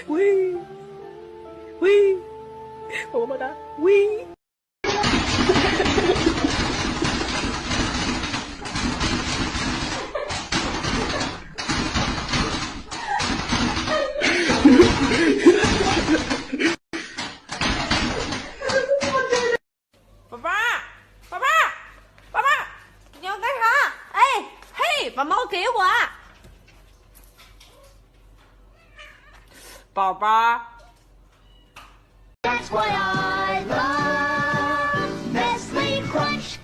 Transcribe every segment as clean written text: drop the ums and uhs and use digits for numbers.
喂喂，么么哒，喂。爸爸，爸爸，爸爸，你要干啥？哎，嘿，把猫给我。宝宝。That's why I love Nestle Crunch.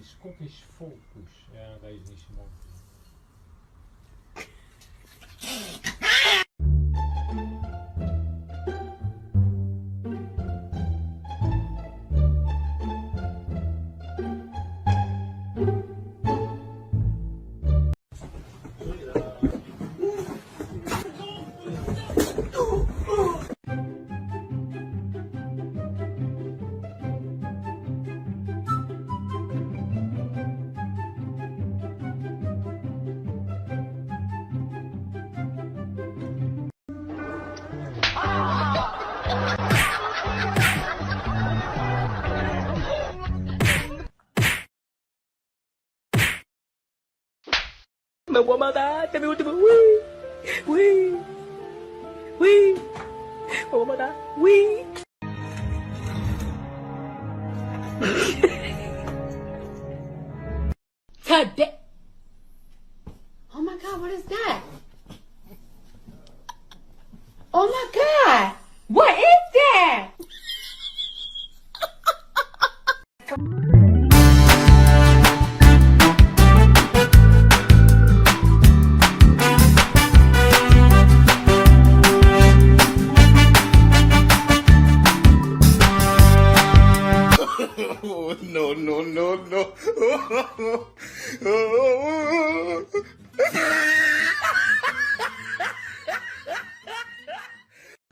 Scottish focus, ja, dat is niet zo mooi.么么哒，这边我这边喂喂喂，么么哒喂。Today. Oh my God, what is that? Oh my God, what is that? Oh, no, no, no, no.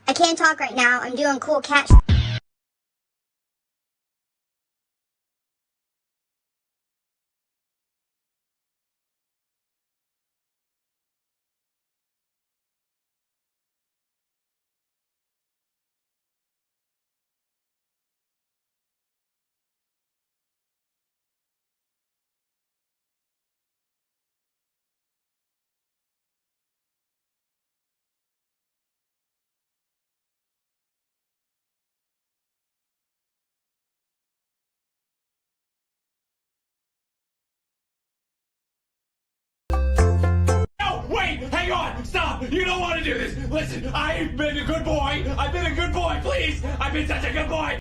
I can't talk right now. I'm doing cool cat hang on, stop. You don't want to do this. Listen, I've been a good boy. I've been a good boy, please. I've been such a good boy.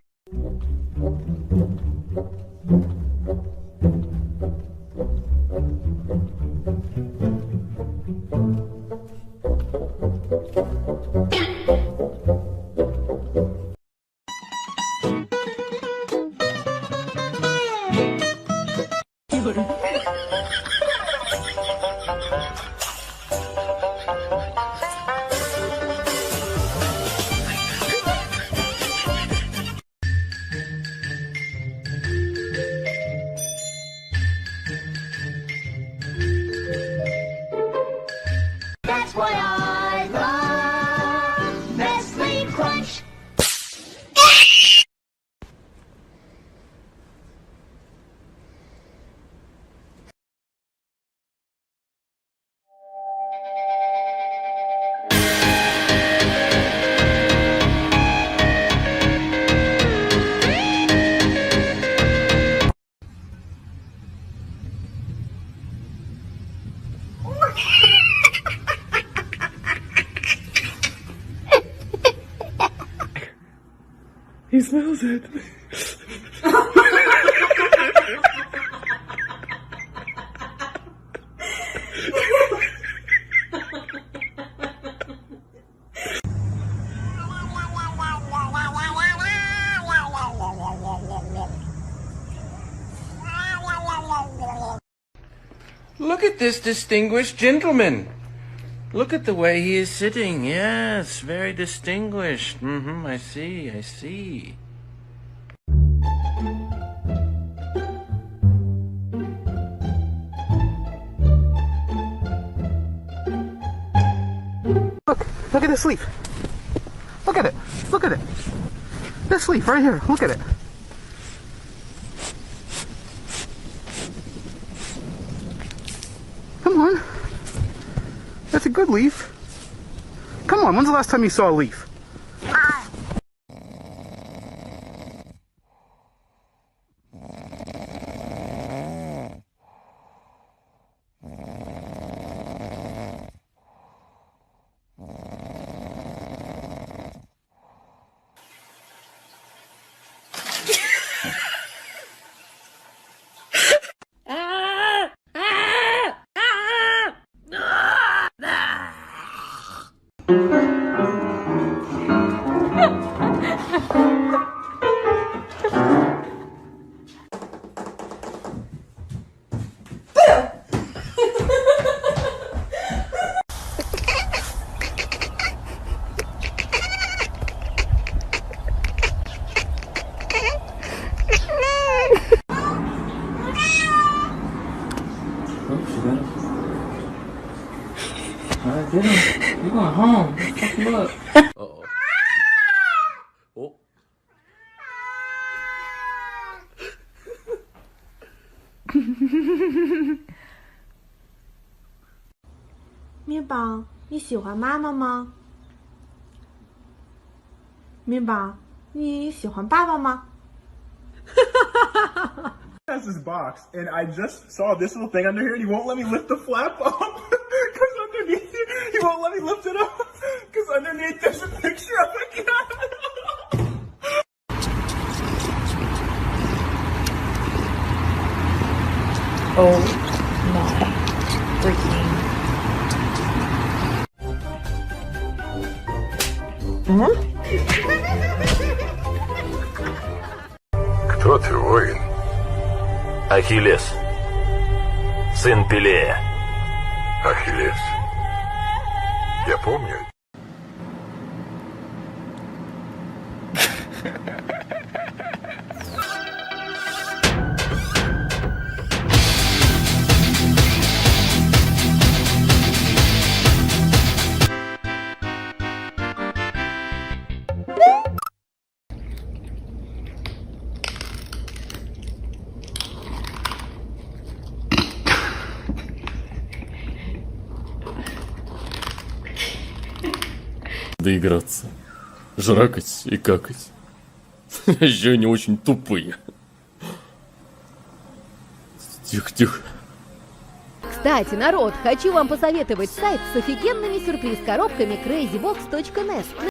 That's what I love. Nestle Crunch. He smells it. Look at this distinguished gentleman. Look at the way he is sitting. Yes, very distinguished. I see, I see. Look at this leaf. Look at it. Look at it. This leaf right here. Look at it. Come on. That's a good leaf. Come on, when's the last time you saw a leaf? Alright, get him. You're going home. Fuck him up. Uh-oh. Oh. 面包，你喜欢妈妈吗？面包，你喜欢爸爸吗？ Has this box, and I just saw this little thing under here, and he won't let me lift the flap up. Because underneath it, he won't let me lift it up. Because underneath there's a picture of a cat. Oh my freaking. Кто ты, воин? Ахиллес. Сын Пелея. Ахиллес. Я помню. Доиграться, жракать и какать. Еще они очень тупые. Тихо, тихо. Кстати, народ, хочу вам посоветовать сайт с офигенными сюрприз-коробками crazybox.net.